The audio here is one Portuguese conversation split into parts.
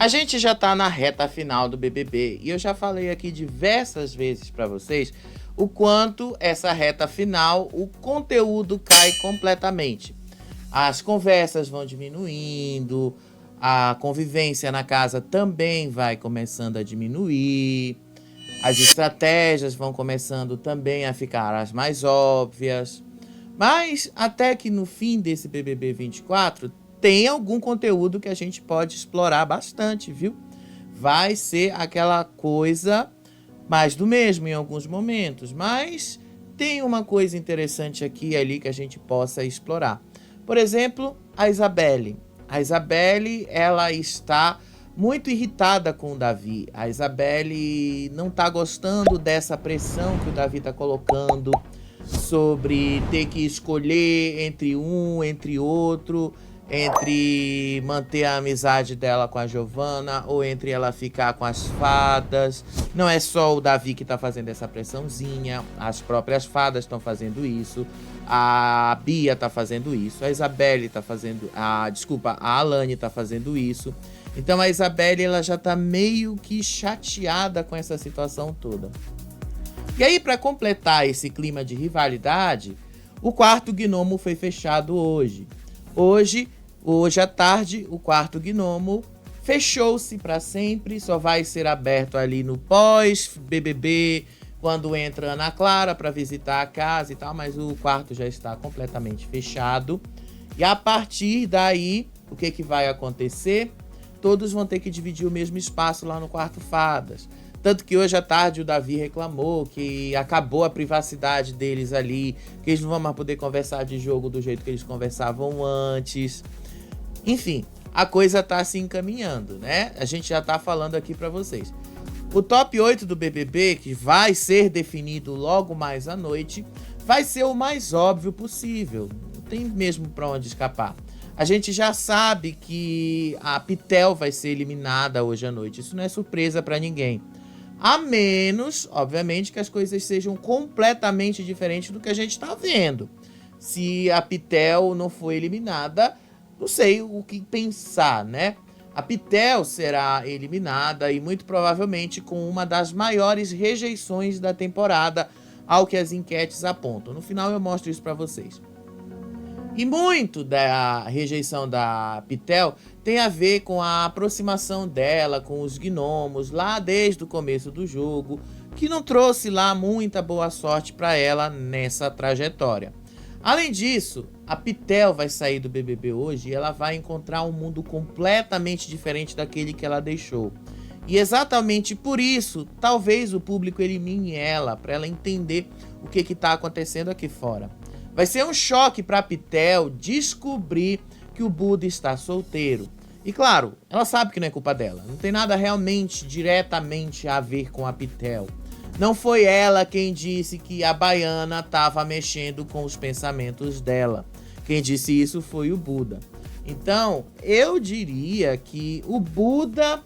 A gente já tá na reta final do BBB e eu já falei aqui diversas vezes para vocês o quanto essa reta final, o conteúdo cai completamente. As conversas vão diminuindo, a convivência na casa também vai começando a diminuir, as estratégias vão começando também a ficar as mais óbvias. Mas até que no fim desse BBB 24 tem algum conteúdo que a gente pode explorar bastante, viu? Vai ser aquela coisa mais do mesmo em alguns momentos, mas tem uma coisa interessante aqui e ali que a gente possa explorar. Por exemplo, a Isabelle. A Isabelle, ela está muito irritada com o Davi. A Isabelle não está gostando dessa pressão que o Davi está colocando sobre ter que escolher entre um, entre outro, entre manter a amizade dela com a Giovanna ou entre ela ficar com as fadas. Não é só o Davi que tá fazendo essa pressãozinha, as próprias fadas estão fazendo isso, a Bia tá fazendo isso, a Isabelle tá fazendo, a Alane tá fazendo isso. Então a Isabelle, ela já tá meio que chateada com essa situação toda. E aí, para completar esse clima de rivalidade, o quarto gnomo foi fechado hoje. Hoje à tarde, o quarto gnomo fechou-se para sempre, só vai ser aberto ali no pós-BBB, quando entra Ana Clara para visitar a casa e tal, mas o quarto já está completamente fechado. E a partir daí, o que vai acontecer? Todos vão ter que dividir o mesmo espaço lá no quarto Fadas. Tanto que hoje à tarde o Davi reclamou que acabou a privacidade deles ali, que eles não vão mais poder conversar de jogo do jeito que eles conversavam antes. Enfim, a coisa tá se encaminhando, né? A gente já tá falando aqui pra vocês. O top 8 do BBB, que vai ser definido logo mais à noite, vai ser o mais óbvio possível. Não tem mesmo pra onde escapar. A gente já sabe que a Pitel vai ser eliminada hoje à noite. Isso não é surpresa pra ninguém. A menos, obviamente, que as coisas sejam completamente diferentes do que a gente está vendo. Se a Pitel não for eliminada, não sei o que pensar, né? A Pitel será eliminada e muito provavelmente com uma das maiores rejeições da temporada, ao que as enquetes apontam. No final eu mostro isso para vocês. E muito da rejeição da Pitel tem a ver com a aproximação dela com os gnomos lá desde o começo do jogo, que não trouxe lá muita boa sorte para ela nessa trajetória. Além disso, a Pitel vai sair do BBB hoje e ela vai encontrar um mundo completamente diferente daquele que ela deixou. E exatamente por isso, talvez o público elimine ela, para ela entender o que está acontecendo aqui fora. Vai ser um choque para a Pitel descobrir que o Buda está solteiro. E claro, ela sabe que não é culpa dela. Não tem nada realmente, diretamente a ver com a Pitel. Não foi ela quem disse que a Baiana estava mexendo com os pensamentos dela. Quem disse isso foi o Buda. Então, eu diria que o Buda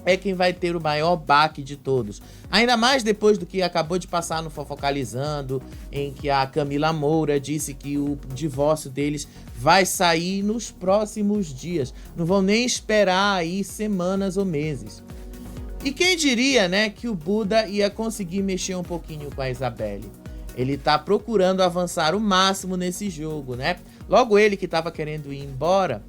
é quem vai ter o maior baque de todos. Ainda mais depois do que acabou de passar no Fofocalizando, em que a Camila Moura disse que o divórcio deles vai sair nos próximos dias. Não vão nem esperar aí semanas ou meses. E quem diria, né, que o Buda ia conseguir mexer um pouquinho com a Isabelle. Ele tá procurando avançar o máximo nesse jogo, né? Logo ele que tava querendo ir embora,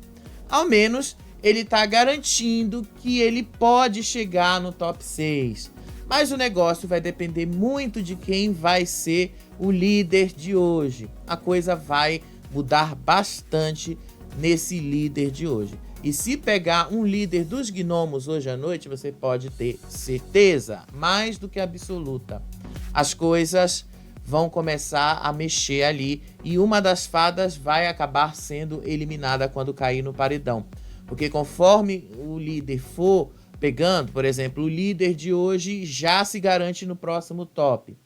ao menos ele tá garantindo que ele pode chegar no top 6. Mas o negócio vai depender muito de quem vai ser o líder de hoje. A coisa vai mudar bastante nesse líder de hoje. E se pegar um líder dos gnomos hoje à noite, você pode ter certeza, mais do que absoluta. As coisas vão começar a mexer ali e uma das fadas vai acabar sendo eliminada quando cair no paredão. Porque conforme o líder for pegando, por exemplo, o líder de hoje já se garante no próximo top.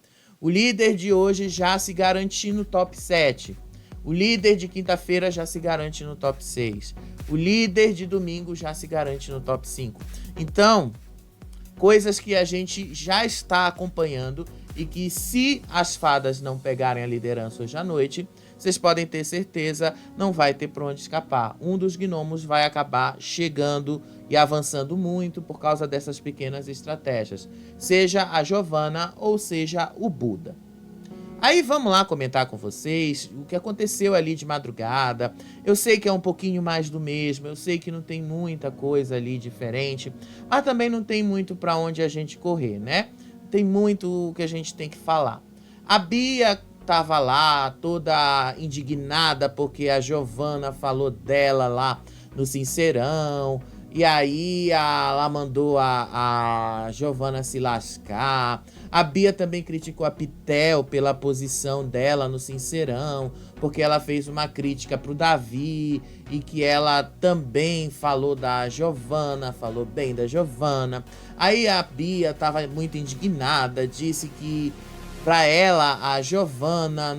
O líder de hoje já se garante no top 7. O líder de quinta-feira já se garante no top 6. O líder de domingo já se garante no top 5. Então, coisas que a gente já está acompanhando e que, se as fadas não pegarem a liderança hoje à noite, vocês podem ter certeza, não vai ter por onde escapar. Um dos gnomos vai acabar chegando e avançando muito por causa dessas pequenas estratégias, seja a Giovanna ou seja o Buda. Aí vamos lá comentar com vocês o que aconteceu ali de madrugada. Eu sei que é um pouquinho mais do mesmo, eu sei que não tem muita coisa ali diferente, mas também não tem muito para onde a gente correr, né? Tem muito que a gente tem que falar. A Bia tava lá toda indignada porque a Giovanna falou dela lá no Sincerão. E aí ela mandou a Giovanna se lascar. A Bia também criticou a Pitel pela posição dela no Sincerão, porque ela fez uma crítica pro Davi e que ela também falou da Giovanna, falou bem da Giovanna. Aí a Bia tava muito indignada, disse que pra ela a Giovanna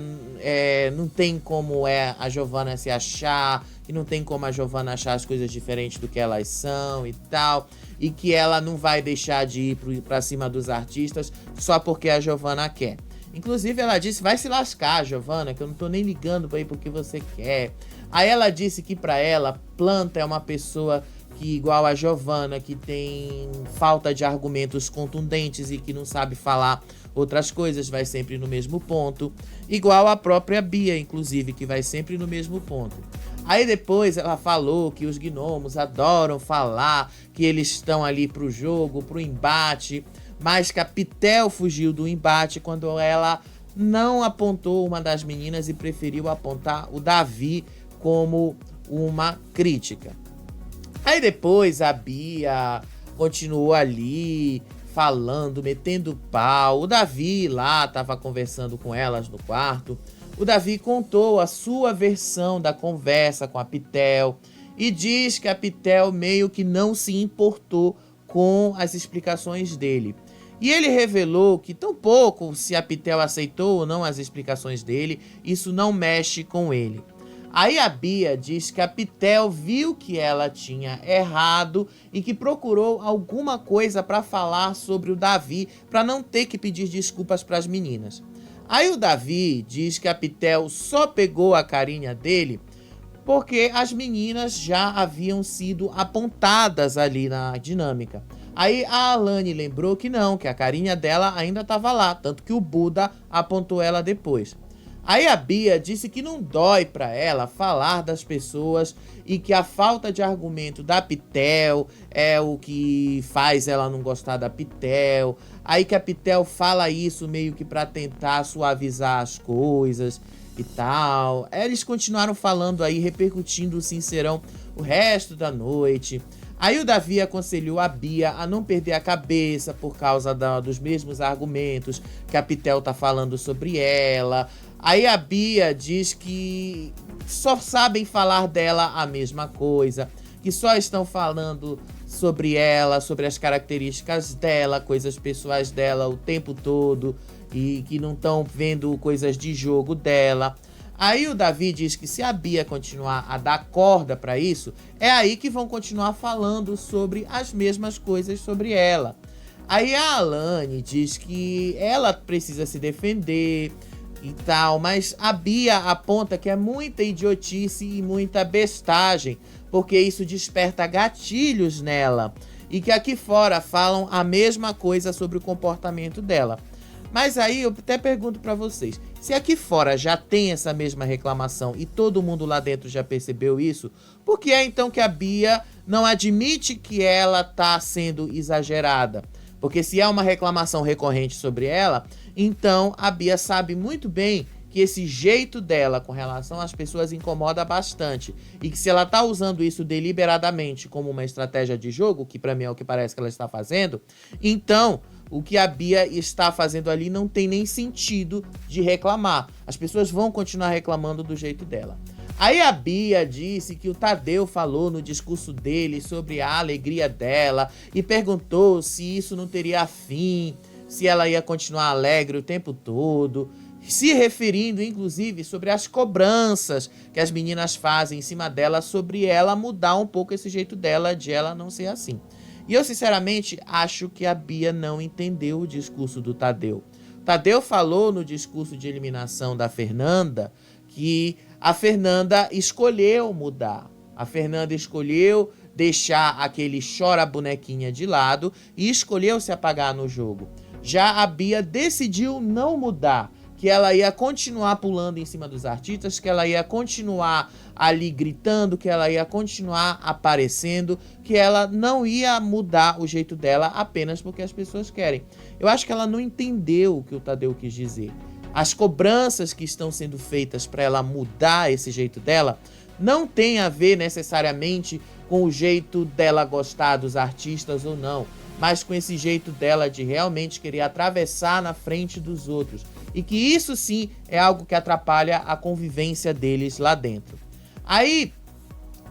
não tem como a Giovanna se achar, que não tem como a Giovanna achar as coisas diferentes do que elas são e tal, e que ela não vai deixar de ir pra cima dos artistas só porque a Giovanna quer. Inclusive ela disse, vai se lascar, Giovanna, que eu não tô nem ligando pra ir porque você quer. Aí ela disse que pra ela, Planta é uma pessoa que, igual a Giovanna, que tem falta de argumentos contundentes e que não sabe falar outras coisas, vai sempre no mesmo ponto. Igual a própria Bia, inclusive, que vai sempre no mesmo ponto. Aí depois ela falou que os gnomos adoram falar, que eles estão ali pro jogo, pro embate, mas que a Pitel fugiu do embate quando ela não apontou uma das meninas e preferiu apontar o Davi como uma crítica. Aí depois a Bia continuou ali falando, metendo pau. O Davi lá tava conversando com elas no quarto. O Davi contou a sua versão da conversa com a Pitel e diz que a Pitel meio que não se importou com as explicações dele. E ele revelou que tampouco se a Pitel aceitou ou não as explicações dele, isso não mexe com ele. Aí a Bia diz que a Pitel viu que ela tinha errado e que procurou alguma coisa para falar sobre o Davi para não ter que pedir desculpas para as meninas. Aí o Davi diz que a Pitel só pegou a carinha dele porque as meninas já haviam sido apontadas ali na dinâmica. Aí a Alane lembrou que não, que a carinha dela ainda estava lá, tanto que o Buda apontou ela depois. Aí a Bia disse que não dói pra ela falar das pessoas e que a falta de argumento da Pitel é o que faz ela não gostar da Pitel. Aí que a Pitel fala isso meio que pra tentar suavizar as coisas e tal. Eles continuaram falando aí, repercutindo o Sincerão o resto da noite. Aí o Davi aconselhou a Bia a não perder a cabeça por causa dos mesmos argumentos que a Pitel tá falando sobre ela. Aí a Bia diz que só sabem falar dela a mesma coisa, que só estão falando sobre ela, sobre as características dela, coisas pessoais dela o tempo todo e que não estão vendo coisas de jogo dela. Aí o Davi diz que se a Bia continuar a dar corda pra isso, é aí que vão continuar falando sobre as mesmas coisas sobre ela. Aí a Alane diz que ela precisa se defender e tal, mas a Bia aponta que é muita idiotice e muita bestagem, porque isso desperta gatilhos nela, e que aqui fora falam a mesma coisa sobre o comportamento dela. Mas aí eu até pergunto pra vocês, se aqui fora já tem essa mesma reclamação e todo mundo lá dentro já percebeu isso, por que é então que a Bia não admite que ela tá sendo exagerada? Porque se é uma reclamação recorrente sobre ela, então a Bia sabe muito bem que esse jeito dela com relação às pessoas incomoda bastante. E que se ela tá usando isso deliberadamente como uma estratégia de jogo, que pra mim é o que parece que ela está fazendo, então o que a Bia está fazendo ali não tem nem sentido de reclamar. As pessoas vão continuar reclamando do jeito dela. Aí a Bia disse que o Tadeu falou no discurso dele sobre a alegria dela e perguntou se isso não teria fim, se ela ia continuar alegre o tempo todo, se referindo inclusive sobre as cobranças que as meninas fazem em cima dela sobre ela mudar um pouco esse jeito dela de ela não ser assim. E eu sinceramente acho que a Bia não entendeu o discurso do Tadeu. Tadeu falou no discurso de eliminação da Fernanda que a Fernanda escolheu mudar. A Fernanda escolheu deixar aquele chora bonequinha de lado e escolheu se apagar no jogo. Já a Bia decidiu não mudar, que ela ia continuar pulando em cima dos artistas, que ela ia continuar ali gritando, que ela ia continuar aparecendo, que ela não ia mudar o jeito dela apenas porque as pessoas querem. Eu acho que ela não entendeu o que o Tadeu quis dizer. As cobranças que estão sendo feitas para ela mudar esse jeito dela não tem a ver necessariamente com o jeito dela gostar dos artistas ou não, mas com esse jeito dela de realmente querer atravessar na frente dos outros. E que isso sim é algo que atrapalha a convivência deles lá dentro. Aí,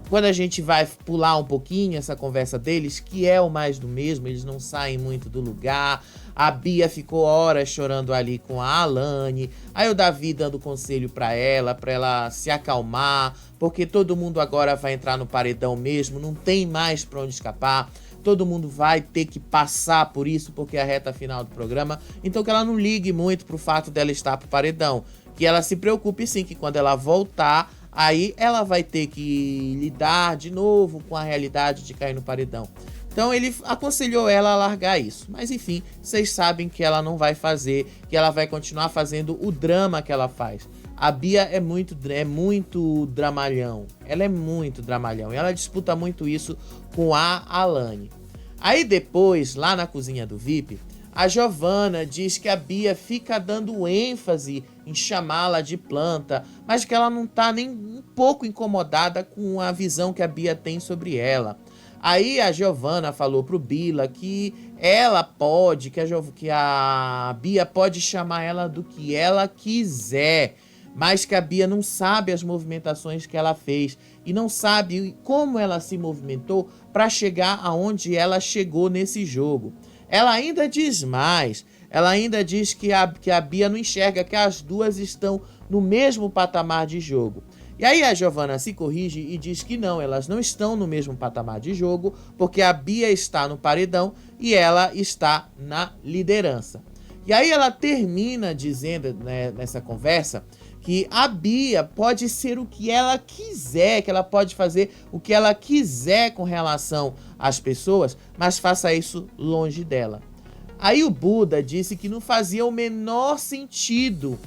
quando a gente vai pular um pouquinho essa conversa deles, que é o mais do mesmo, eles não saem muito do lugar. A Bia ficou horas chorando ali com a Alane. Aí o Davi dando conselho pra ela se acalmar, porque todo mundo agora vai entrar no paredão mesmo, não tem mais pra onde escapar. Todo mundo vai ter que passar por isso, porque é a reta final do programa. Então que ela não ligue muito pro fato dela estar pro paredão. Que ela se preocupe sim, que quando ela voltar, aí ela vai ter que lidar de novo com a realidade de cair no paredão. Então ele aconselhou ela a largar isso. Mas enfim, vocês sabem que ela não vai fazer, que ela vai continuar fazendo o drama que ela faz. A Bia é muito dramalhão. Ela é muito dramalhão. E ela disputa muito isso com a Alane. Aí depois, lá na cozinha do VIP, a Giovana diz que a Bia fica dando ênfase em chamá-la de planta, mas que ela não tá nem um pouco incomodada com a visão que a Bia tem sobre ela. Aí a Giovana falou pro Bila que ela pode, que a Bia pode chamar ela do que ela quiser, mas que a Bia não sabe as movimentações que ela fez e não sabe como ela se movimentou para chegar aonde ela chegou nesse jogo. Ela ainda diz mais, ela ainda diz que a Bia não enxerga que as duas estão no mesmo patamar de jogo. E aí a Giovana se corrige e diz que não, elas não estão no mesmo patamar de jogo, porque a Bia está no paredão e ela está na liderança. E aí ela termina dizendo, né, nessa conversa, que a Bia pode ser o que ela quiser, que ela pode fazer o que ela quiser com relação às pessoas, mas faça isso longe dela. Aí o Buda disse que não fazia o menor sentido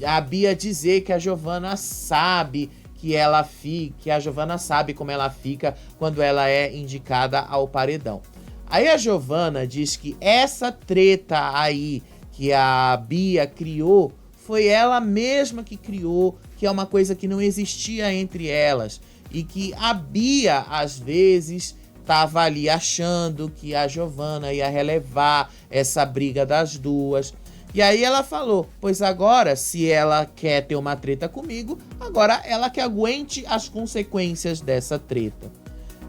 a Bia dizer que a Giovana sabe que a Giovana sabe como ela fica quando ela é indicada ao paredão. Aí a Giovana diz que essa treta aí que a Bia criou foi ela mesma que criou, que é uma coisa que não existia entre elas. E que a Bia, às vezes, estava ali achando que a Giovana ia relevar essa briga das duas. E aí ela falou, pois agora, se ela quer ter uma treta comigo, agora ela que aguente as consequências dessa treta.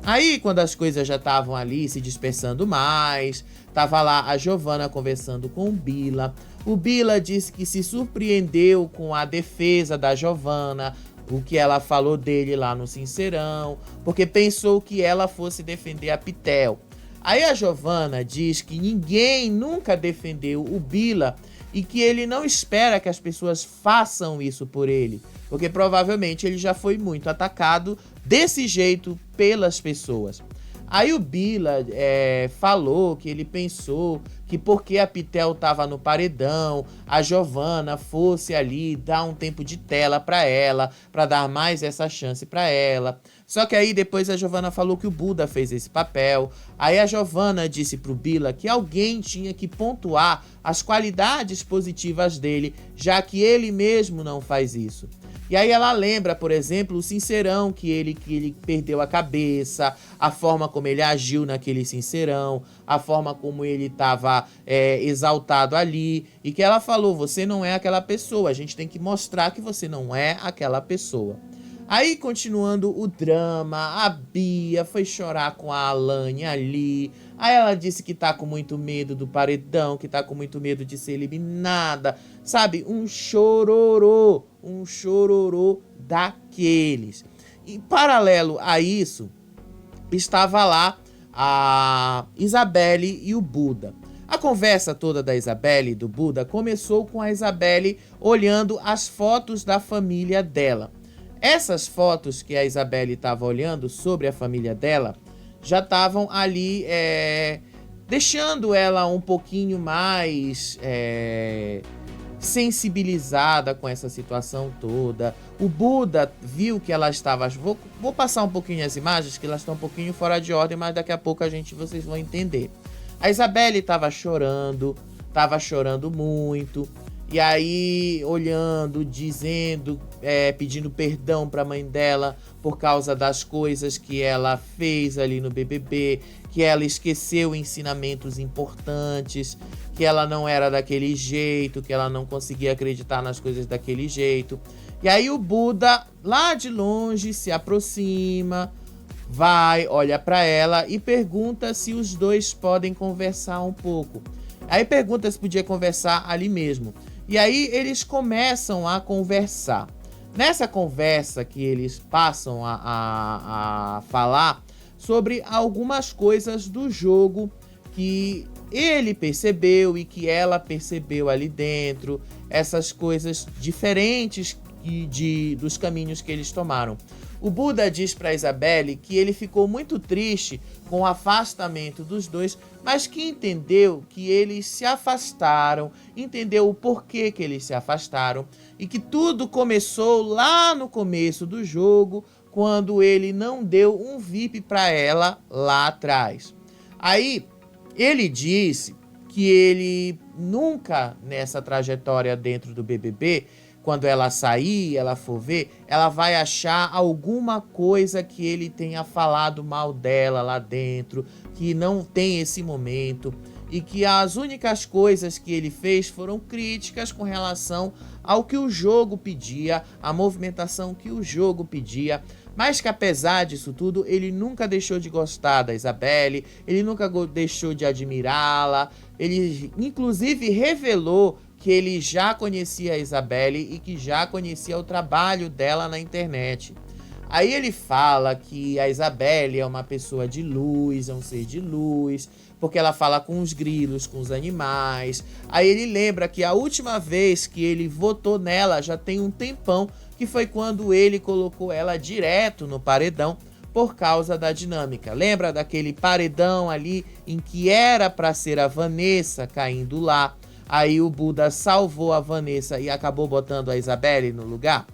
Aí, quando as coisas já estavam ali se dispersando mais, tava lá a Giovana conversando com o Bila. O Bila disse que se surpreendeu com a defesa da Giovana, o que ela falou dele lá no Sincerão, porque pensou que ela fosse defender a Pitel. Aí a Giovana diz que ninguém nunca defendeu o Bila e que ele não espera que as pessoas façam isso por ele, porque provavelmente ele já foi muito atacado desse jeito pelas pessoas. Aí o Bila falou que ele pensou que porque a Pitel estava no paredão, a Giovana fosse ali dar um tempo de tela para ela, para dar mais essa chance para ela. Só que aí depois a Giovana falou que o Buda fez esse papel. Aí a Giovana disse pro Bila que alguém tinha que pontuar as qualidades positivas dele, já que ele mesmo não faz isso. E aí ela lembra, por exemplo, o Sincerão, que ele perdeu a cabeça, a forma como ele agiu naquele Sincerão, a forma como ele estava exaltado ali, e que ela falou, você não é aquela pessoa, a gente tem que mostrar que você não é aquela pessoa. Aí, continuando o drama, a Bia foi chorar com a Alane ali. Aí ela disse que tá com muito medo do paredão, que tá com muito medo de ser eliminada. Sabe, um chororô daqueles. E paralelo a isso, estava lá a Isabelle e o Buda. A conversa toda da Isabelle e do Buda começou com a Isabelle olhando as fotos da família dela. Essas fotos que a Isabelle estava olhando sobre a família dela já estavam ali deixando ela um pouquinho mais sensibilizada com essa situação toda. O Buda viu que ela estava... Vou passar um pouquinho as imagens, que elas estão um pouquinho fora de ordem, mas daqui a pouco vocês vão entender. A Isabelle estava chorando muito, e aí olhando, dizendo, pedindo perdão para a mãe dela por causa das coisas que ela fez ali no BBB, que ela esqueceu ensinamentos importantes, que ela não era daquele jeito, que ela não conseguia acreditar nas coisas daquele jeito. E aí o Buda, lá de longe, se aproxima, vai, olha para ela e pergunta se os dois podem conversar um pouco. Aí pergunta se podia conversar ali mesmo. E aí eles começam a conversar. Nessa conversa que eles passam a falar sobre algumas coisas do jogo que ele percebeu e que ela percebeu ali dentro, essas coisas diferentes dos caminhos que eles tomaram. O Buda diz para Isabelle que ele ficou muito triste com o afastamento dos dois, mas que entendeu que eles se afastaram, entendeu o porquê que eles se afastaram e que tudo começou lá no começo do jogo, quando ele não deu um VIP para ela lá atrás. Aí ele disse que ele nunca nessa trajetória dentro do BBB, quando ela sair, ela for ver, ela vai achar alguma coisa que ele tenha falado mal dela lá dentro, que não tem esse momento, e que as únicas coisas que ele fez foram críticas com relação ao que o jogo pedia, a movimentação que o jogo pedia, mas que apesar disso tudo, ele nunca deixou de gostar da Isabelle, ele nunca deixou de admirá-la, ele inclusive revelou que ele já conhecia a Isabelle e que já conhecia o trabalho dela na internet. Aí ele fala que a Isabelle é uma pessoa de luz, é um ser de luz, porque ela fala com os grilos, com os animais. Aí ele lembra que a última vez que ele votou nela já tem um tempão, que foi quando ele colocou ela direto no paredão por causa da dinâmica. Lembra daquele paredão ali em que era para ser a Vanessa caindo lá? Aí o Buda salvou a Vanessa e acabou botando a Isabelle no lugar?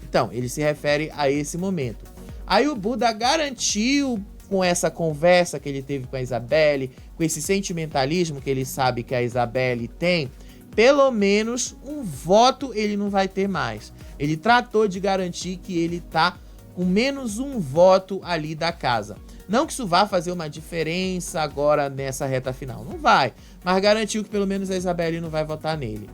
Então, ele se refere a esse momento. Aí o Buda garantiu, com essa conversa que ele teve com a Isabelle, com esse sentimentalismo que ele sabe que a Isabelle tem, pelo menos um voto ele não vai ter mais. Ele tratou de garantir que ele tá com menos um voto ali da casa. Não que isso vá fazer uma diferença agora nessa reta final, não vai. Mas garantiu que pelo menos a Isabelle não vai votar nele.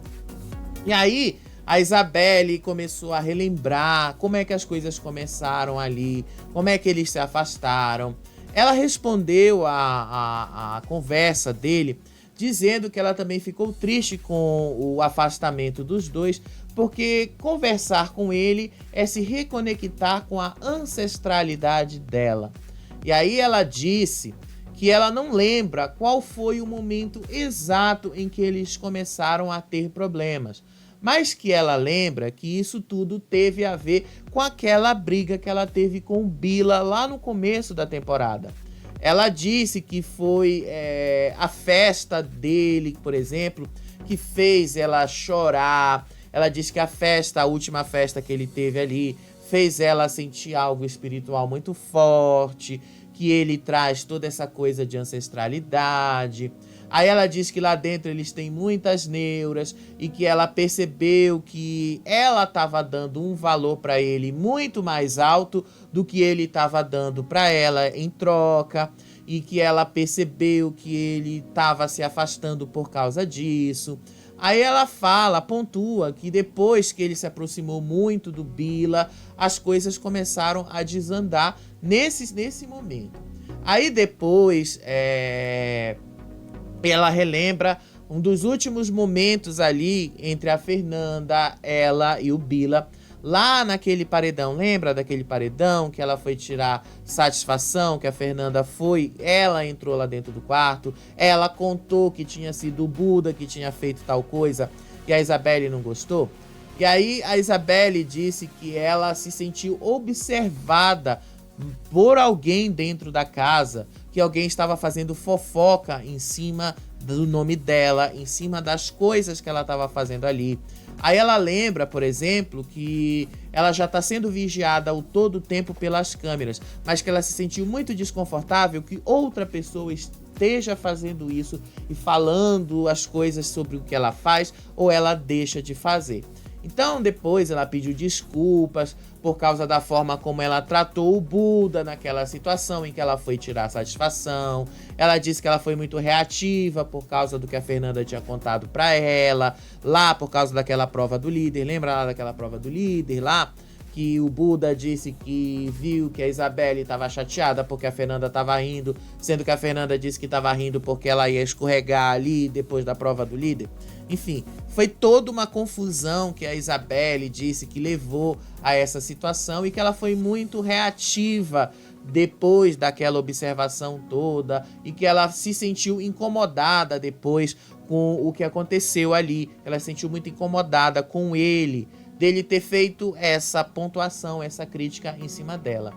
E aí, a Isabelle começou a relembrar como é que as coisas começaram ali, como é que eles se afastaram. Ela respondeu a conversa dele, dizendo que ela também ficou triste com o afastamento dos dois, porque conversar com ele é se reconectar com a ancestralidade dela. E aí ela disse que ela não lembra qual foi o momento exato em que eles começaram a ter problemas, mas que ela lembra que isso tudo teve a ver com aquela briga que ela teve com o Bila lá no começo da temporada. Ela disse que foi a festa dele, por exemplo, que fez ela chorar. Ela disse que a última festa que ele teve ali, fez ela sentir algo espiritual muito forte, que ele traz toda essa coisa de ancestralidade. Aí ela diz que lá dentro eles têm muitas neuras e que ela percebeu que ela estava dando um valor para ele muito mais alto do que ele estava dando para ela em troca, e que ela percebeu que ele estava se afastando por causa disso. Aí ela pontua que depois que ele se aproximou muito do Bila, as coisas começaram a desandar nesse momento. Aí depois ela relembra um dos últimos momentos ali entre a Fernanda, ela e o Bila, lá naquele paredão. Lembra daquele paredão que ela foi tirar satisfação, que a Fernanda foi, ela entrou lá dentro do quarto, ela contou que tinha sido o Buda que tinha feito tal coisa e a Isabelle não gostou? E aí a Isabelle disse que ela se sentiu observada por alguém dentro da casa, que alguém estava fazendo fofoca em cima do nome dela, em cima das coisas que ela estava fazendo ali. Aí ela lembra, por exemplo, que ela já está sendo vigiada o todo o tempo pelas câmeras, mas que ela se sentiu muito desconfortável que outra pessoa esteja fazendo isso e falando as coisas sobre o que ela faz ou ela deixa de fazer. Então depois ela pediu desculpas por causa da forma como ela tratou o Buda naquela situação em que ela foi tirar satisfação. Ela disse que ela foi muito reativa por causa do que a Fernanda tinha contado pra ela, lá por causa daquela prova do líder. Lembra lá daquela prova do líder lá? Que o Buda disse que viu que a Isabelle estava chateada porque a Fernanda estava rindo, sendo que a Fernanda disse que estava rindo porque ela ia escorregar ali depois da prova do líder. Enfim, foi toda uma confusão que a Isabelle disse que levou a essa situação e que ela foi muito reativa depois daquela observação toda e que ela se sentiu incomodada depois com o que aconteceu ali. Ela se sentiu muito incomodada com ele, dele ter feito essa pontuação, essa crítica em cima dela.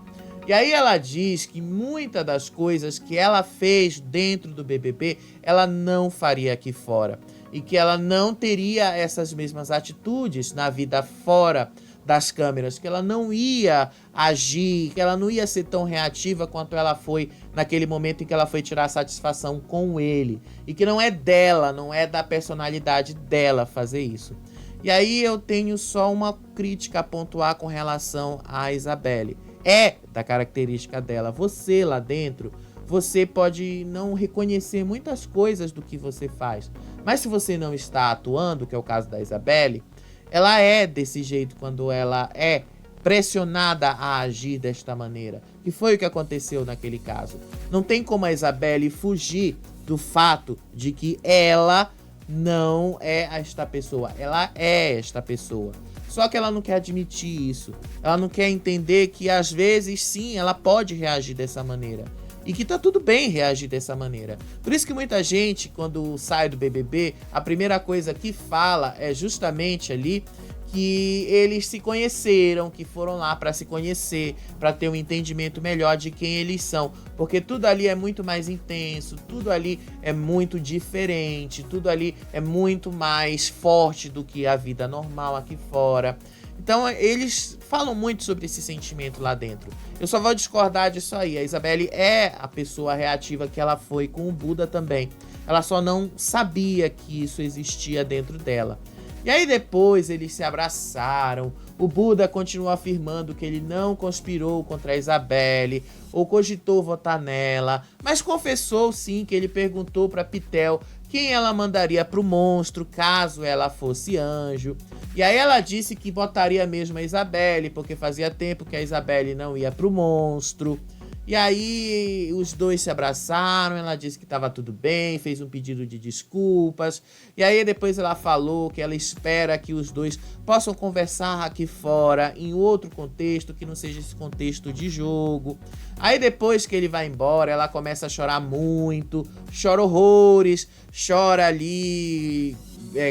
E aí ela diz que muitas das coisas que ela fez dentro do BBB, ela não faria aqui fora. E que ela não teria essas mesmas atitudes na vida fora das câmeras, que ela não ia agir, que ela não ia ser tão reativa quanto ela foi naquele momento em que ela foi tirar satisfação com ele. E que não é dela, não é da personalidade dela fazer isso. E aí eu tenho só uma crítica a pontuar com relação à Isabelle. É da característica dela. Você lá dentro, você pode não reconhecer muitas coisas do que você faz. Mas se você não está atuando, que é o caso da Isabelle, ela é desse jeito quando ela é pressionada a agir desta maneira. Que foi o que aconteceu naquele caso. Não tem como a Isabelle fugir do fato de que ela não é esta pessoa, ela é esta pessoa. Só que ela não quer admitir isso. Ela não quer entender que às vezes sim, ela pode reagir dessa maneira. E que tá tudo bem reagir dessa maneira. Por isso que muita gente, quando sai do BBB, a primeira coisa que fala é justamente ali que eles se conheceram, que foram lá para se conhecer, para ter um entendimento melhor de quem eles são, porque tudo ali é muito mais intenso, tudo ali é muito diferente, tudo ali é muito mais forte do que a vida normal aqui fora. Então eles falam muito sobre esse sentimento lá dentro. Eu só vou discordar disso aí. A Isabelle é a pessoa reativa que ela foi com o Buda também. Ela só não sabia que isso existia dentro dela. E aí depois eles se abraçaram, o Buda continuou afirmando que ele não conspirou contra a Isabelle ou cogitou votar nela, mas confessou sim que ele perguntou para Pitel quem ela mandaria pro monstro caso ela fosse anjo. E aí ela disse que votaria mesmo a Isabelle, porque fazia tempo que a Isabelle não ia pro monstro. E aí os dois se abraçaram, ela disse que estava tudo bem, fez um pedido de desculpas. E aí depois ela falou que ela espera que os dois possam conversar aqui fora, em outro contexto, que não seja esse contexto de jogo. Aí depois que ele vai embora, ela começa a chorar muito, chora horrores, chora ali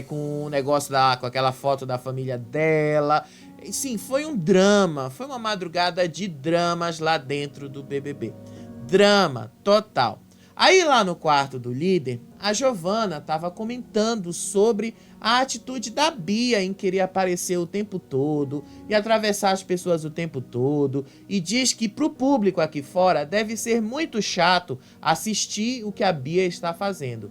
com o negócio com aquela foto da família dela. Sim, foi um drama, foi uma madrugada de dramas lá dentro do BBB. Drama total. Aí lá no quarto do líder, a Giovana estava comentando sobre a atitude da Bia em querer aparecer o tempo todo e atravessar as pessoas o tempo todo, e diz que pro público aqui fora deve ser muito chato assistir o que a Bia está fazendo.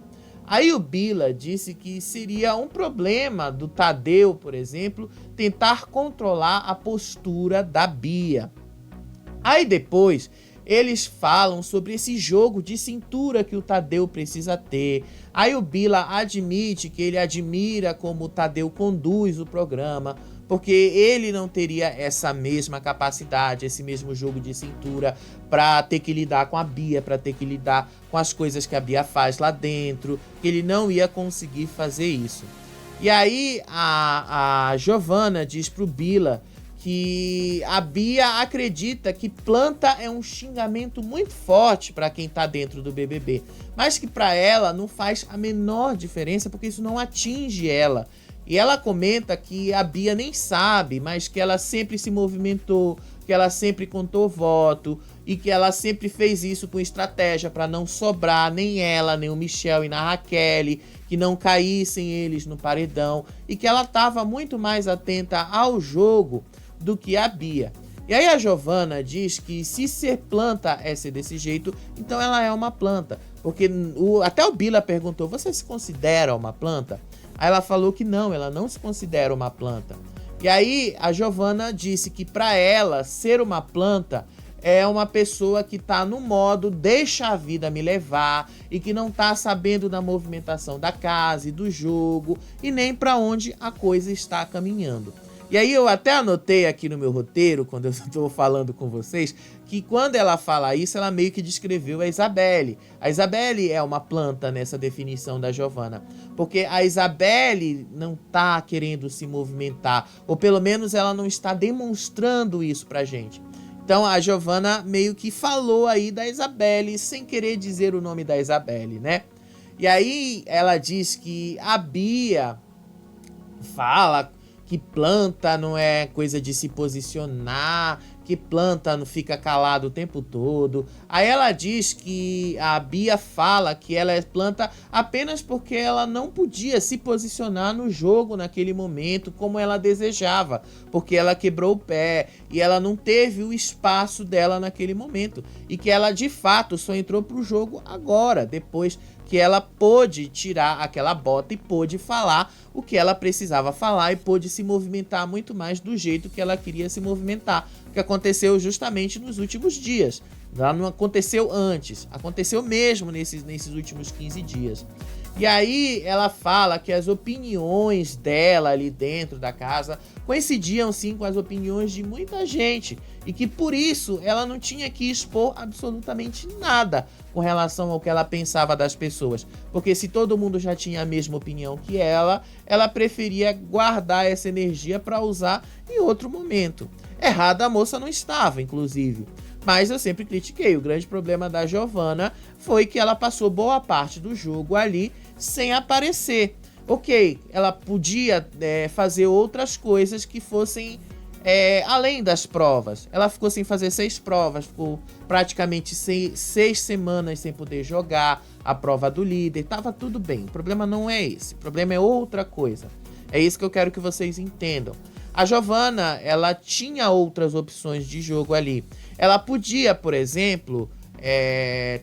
Aí o Bila disse que seria um problema do Tadeu, por exemplo, tentar controlar a postura da Bia. Aí depois eles falam sobre esse jogo de cintura que o Tadeu precisa ter. Aí o Bila admite que ele admira como o Tadeu conduz o programa, porque ele não teria essa mesma capacidade, esse mesmo jogo de cintura para ter que lidar com a Bia, para ter que lidar com as coisas que a Bia faz lá dentro, que ele não ia conseguir fazer isso. E aí a Giovana diz pro Bila que a Bia acredita que planta é um xingamento muito forte para quem tá dentro do BBB, mas que para ela não faz a menor diferença porque isso não atinge ela. E ela comenta que a Bia nem sabe, mas que ela sempre se movimentou, que ela sempre contou voto e que ela sempre fez isso com estratégia para não sobrar nem ela, nem o Michel e na Raquel, que não caíssem eles no paredão e que ela estava muito mais atenta ao jogo do que a Bia. E aí a Giovana diz que se ser planta é ser desse jeito, então ela é uma planta. Porque até o Bila perguntou, você se considera uma planta? Aí ela falou que não, ela não se considera uma planta. E aí a Giovana disse que para ela ser uma planta é uma pessoa que tá no modo deixa a vida me levar e que não tá sabendo da movimentação da casa e do jogo e nem para onde a coisa está caminhando. E aí eu até anotei aqui no meu roteiro, quando eu estou falando com vocês, que quando ela fala isso, ela meio que descreveu a Isabelle. A Isabelle é uma planta nessa definição da Giovana, porque a Isabelle não tá querendo se movimentar, ou pelo menos ela não está demonstrando isso pra gente. Então a Giovana meio que falou aí da Isabelle, sem querer dizer o nome da Isabelle, né? E aí ela diz que a Bia fala que planta não é coisa de se posicionar, que planta não fica calado o tempo todo. Aí ela diz que a Bia fala que ela é planta apenas porque ela não podia se posicionar no jogo naquele momento como ela desejava, porque ela quebrou o pé e ela não teve o espaço dela naquele momento. E que ela de fato só entrou pro jogo agora, depois que ela pôde tirar aquela bota e pôde falar o que ela precisava falar e pôde se movimentar muito mais do jeito que ela queria se movimentar, que aconteceu justamente nos últimos dias. Ela não aconteceu antes, aconteceu mesmo nesses últimos 15 dias. E aí ela fala que as opiniões dela ali dentro da casa coincidiam sim com as opiniões de muita gente e que por isso ela não tinha que expor absolutamente nada com relação ao que ela pensava das pessoas, porque se todo mundo já tinha a mesma opinião que ela preferia guardar essa energia para usar em outro momento. Errada a moça não estava, inclusive. Mas eu sempre critiquei. O grande problema da Giovana foi que ela passou boa parte do jogo ali sem aparecer. Ok, ela podia fazer outras coisas que fossem além das provas. Ela ficou sem fazer 6 provas, ficou praticamente 6 semanas sem poder jogar a prova do líder. Tava tudo bem. O problema não é esse. O problema é outra coisa. É isso que eu quero que vocês entendam. A Giovana, ela tinha outras opções de jogo ali. Ela podia, por exemplo,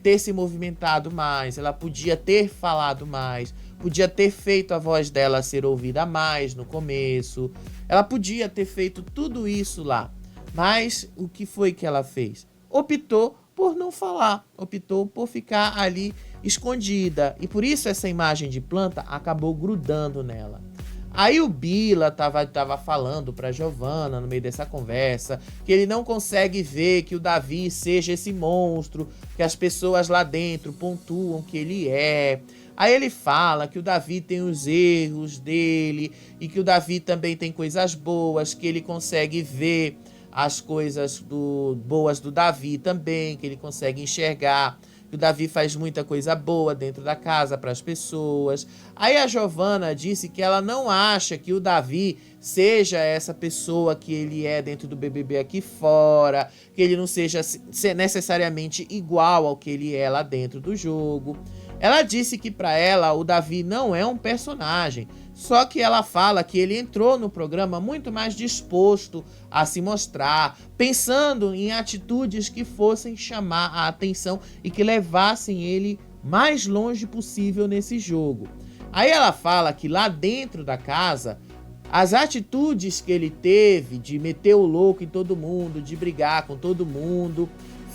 ter se movimentado mais, ela podia ter falado mais, podia ter feito a voz dela ser ouvida mais no começo, ela podia ter feito tudo isso lá. Mas o que foi que ela fez? Optou por não falar, optou por ficar ali escondida. E por isso essa imagem de planta acabou grudando nela. Aí o Bila tava falando pra Giovana no meio dessa conversa que ele não consegue ver que o Davi seja esse monstro, que as pessoas lá dentro pontuam que ele é. Aí ele fala que o Davi tem os erros dele e que o Davi também tem coisas boas, que ele consegue ver as coisas boas do Davi também, que ele consegue enxergar. O Davi faz muita coisa boa dentro da casa para as pessoas. Aí a Giovana disse que ela não acha que o Davi seja essa pessoa que ele é dentro do BBB aqui fora, que ele não seja necessariamente igual ao que ele é lá dentro do jogo. Ela disse que para ela o Davi não é um personagem, só que ela fala que ele entrou no programa muito mais disposto a se mostrar, pensando em atitudes que fossem chamar a atenção e que levassem ele mais longe possível nesse jogo. Aí ela fala que lá dentro da casa, as atitudes que ele teve de meter o louco em todo mundo, de brigar com todo mundo,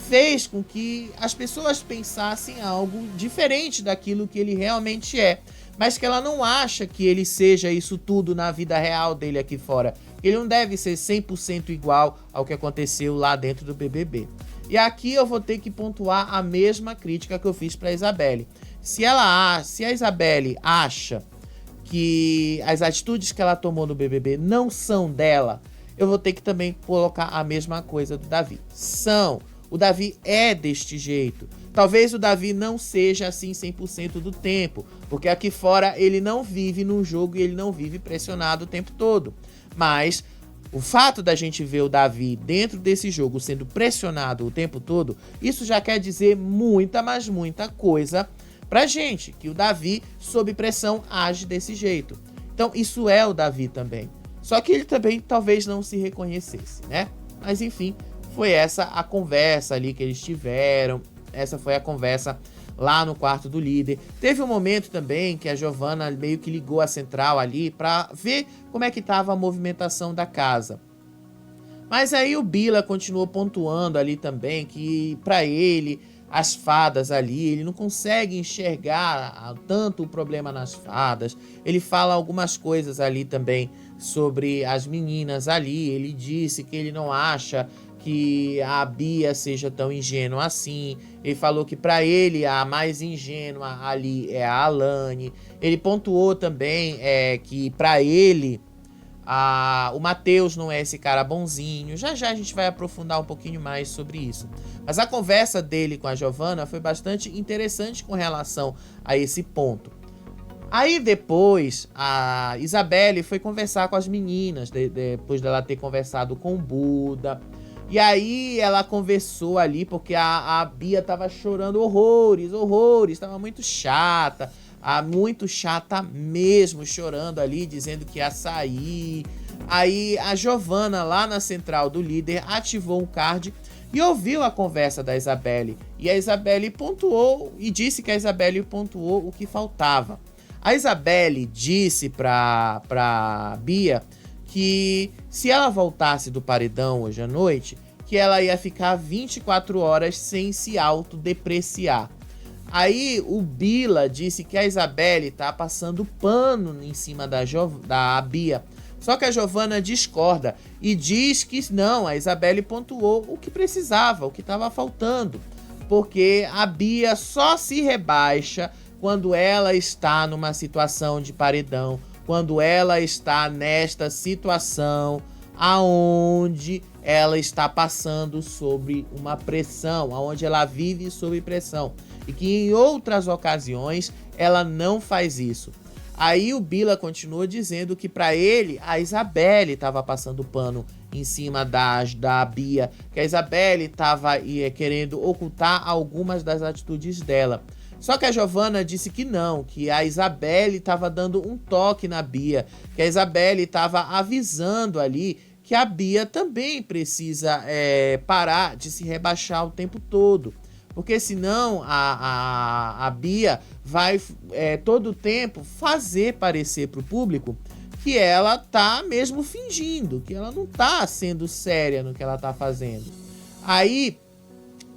fez com que as pessoas pensassem algo diferente daquilo que ele realmente é. Mas que ela não acha que ele seja isso tudo na vida real dele aqui fora. Ele não deve ser 100% igual ao que aconteceu lá dentro do BBB. E aqui eu vou ter que pontuar a mesma crítica que eu fiz para a Isabelle. Se a Isabelle acha que as atitudes que ela tomou no BBB não são dela, eu vou ter que também colocar a mesma coisa do Davi. O Davi é deste jeito. Talvez o Davi não seja assim 100% do tempo, porque aqui fora ele não vive num jogo e ele não vive pressionado o tempo todo. Mas o fato da gente ver o Davi dentro desse jogo sendo pressionado o tempo todo, isso já quer dizer muita, mas muita coisa pra gente, que o Davi, sob pressão, age desse jeito. Então isso é o Davi também. Só que ele também talvez não se reconhecesse, né? Mas enfim, foi essa a conversa ali que eles tiveram. Essa foi a conversa lá no quarto do líder. Teve um momento também que a Giovanna meio que ligou a central ali pra ver como é que tava a movimentação da casa. Mas aí o Bila continuou pontuando ali também que pra ele as fadas ali, ele não consegue enxergar tanto o problema nas fadas. Ele fala algumas coisas ali também sobre as meninas ali. Ele disse que ele não acha que a Bia seja tão ingênua assim. Ele falou que para ele a mais ingênua ali é a Alane. Ele pontuou também que para ele o Matheus não é esse cara bonzinho. Já já a gente vai aprofundar um pouquinho mais sobre isso. Mas a conversa dele com a Giovanna foi bastante interessante com relação a esse ponto. Aí depois a Isabelle foi conversar com as meninas, depois dela ter conversado com o Buda. E aí ela conversou ali porque a Bia tava chorando horrores, tava muito chata. Muito chata mesmo, chorando ali, dizendo que ia sair. Aí a Giovanna, lá na central do líder, ativou um card e ouviu a conversa da Isabelle. E a Isabelle pontuou e disse que a Isabelle pontuou o que faltava. A Isabelle disse pra Bia que se ela voltasse do paredão hoje à noite, que ela ia ficar 24 horas sem se autodepreciar. Aí o Bila disse que a Isabelle tá passando pano em cima da Bia. Só que a Giovanna discorda e diz que não, a Isabelle pontuou o que precisava, o que estava faltando. Porque a Bia só se rebaixa quando ela está numa situação de paredão, quando ela está nesta situação aonde ela está passando sobre uma pressão, aonde ela vive sob pressão. E que em outras ocasiões ela não faz isso. Aí o Bila continua dizendo que para ele a Isabelle estava passando pano em cima da Bia, que a Isabelle estava querendo ocultar algumas das atitudes dela. Só que a Giovanna disse que não, que a Isabelle estava dando um toque na Bia, que a Isabelle estava avisando ali que a Bia também precisa parar de se rebaixar o tempo todo. Porque senão a Bia vai todo o tempo fazer parecer para o público que ela tá mesmo fingindo, que ela não tá sendo séria no que ela tá fazendo. Aí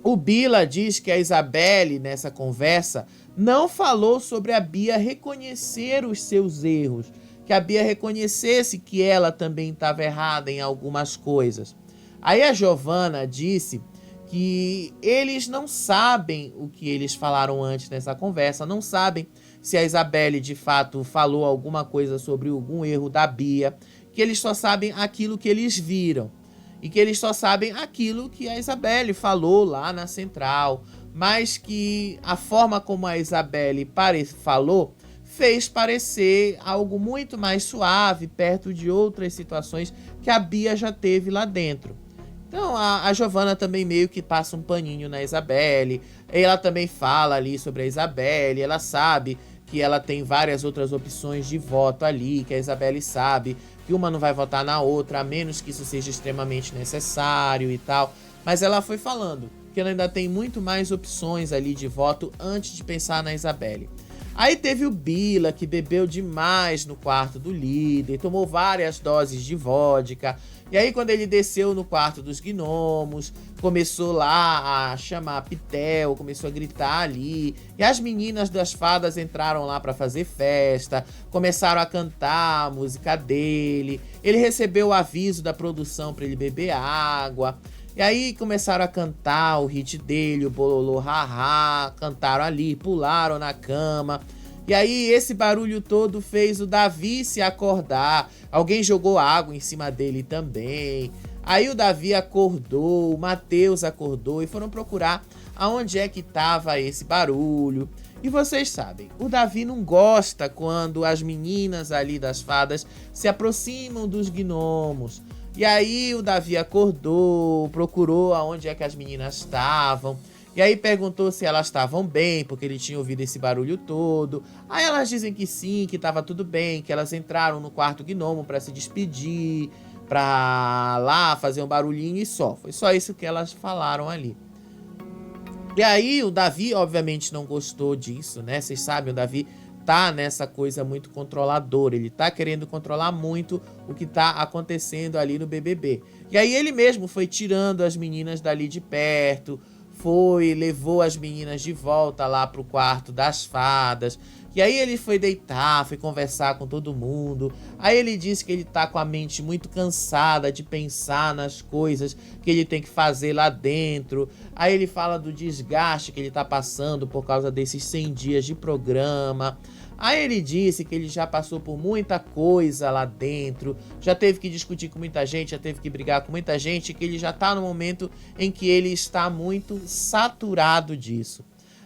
o Bila diz que a Isabelle, nessa conversa, não falou sobre a Bia reconhecer os seus erros, que a Bia reconhecesse que ela também estava errada em algumas coisas. Aí a Giovanna disse que eles não sabem o que eles falaram antes nessa conversa, não sabem se a Isabelle de fato falou alguma coisa sobre algum erro da Bia, que eles só sabem aquilo que eles viram e que eles só sabem aquilo que a Isabelle falou lá na central, mas que a forma como a Isabelle falou fez parecer algo muito mais suave perto de outras situações que a Bia já teve lá dentro. Então a Giovanna também meio que passa um paninho na Isabelle. Ela também fala ali sobre a Isabelle. Ela sabe que ela tem várias outras opções de voto ali, que a Isabelle sabe que uma não vai votar na outra, a menos que isso seja extremamente necessário e tal. Mas ela foi falando que ela ainda tem muito mais opções ali de voto antes de pensar na Isabelle. Aí teve o Bila, que bebeu demais no quarto do líder, tomou várias doses de vodka. E aí quando ele desceu no quarto dos gnomos, começou lá a chamar a Pitel, começou a gritar ali. E as meninas das fadas entraram lá para fazer festa, começaram a cantar a música dele. Ele recebeu o aviso da produção para ele beber água. E aí começaram a cantar o hit dele, o bololô haha, cantaram ali, pularam na cama. E aí esse barulho todo fez o Davi se acordar. Alguém jogou água em cima dele também. Aí o Davi acordou, o Mateus acordou e foram procurar aonde é que estava esse barulho. E vocês sabem, o Davi não gosta quando as meninas ali das fadas se aproximam dos gnomos. E aí o Davi acordou, procurou aonde é que as meninas estavam. E aí perguntou se elas estavam bem, porque ele tinha ouvido esse barulho todo. Aí elas dizem que sim, que estava tudo bem, que elas entraram no quarto gnomo para se despedir, para lá fazer um barulhinho e só. Foi só isso que elas falaram ali. E aí o Davi, obviamente, não gostou disso, né? Vocês sabem, o Davi tá nessa coisa muito controladora. Ele tá querendo controlar muito o que tá acontecendo ali no BBB. E aí ele mesmo foi tirando as meninas dali de perto, levou as meninas de volta lá pro quarto das fadas. E aí ele foi deitar, foi conversar com todo mundo. Aí ele disse que ele tá com a mente muito cansada de pensar nas coisas que ele tem que fazer lá dentro. Aí ele fala do desgaste que ele tá passando por causa desses 100 dias de programa. Aí ele disse que ele já passou por muita coisa lá dentro, já teve que discutir com muita gente, já teve que brigar com muita gente, que ele já tá no momento em que ele está muito saturado disso.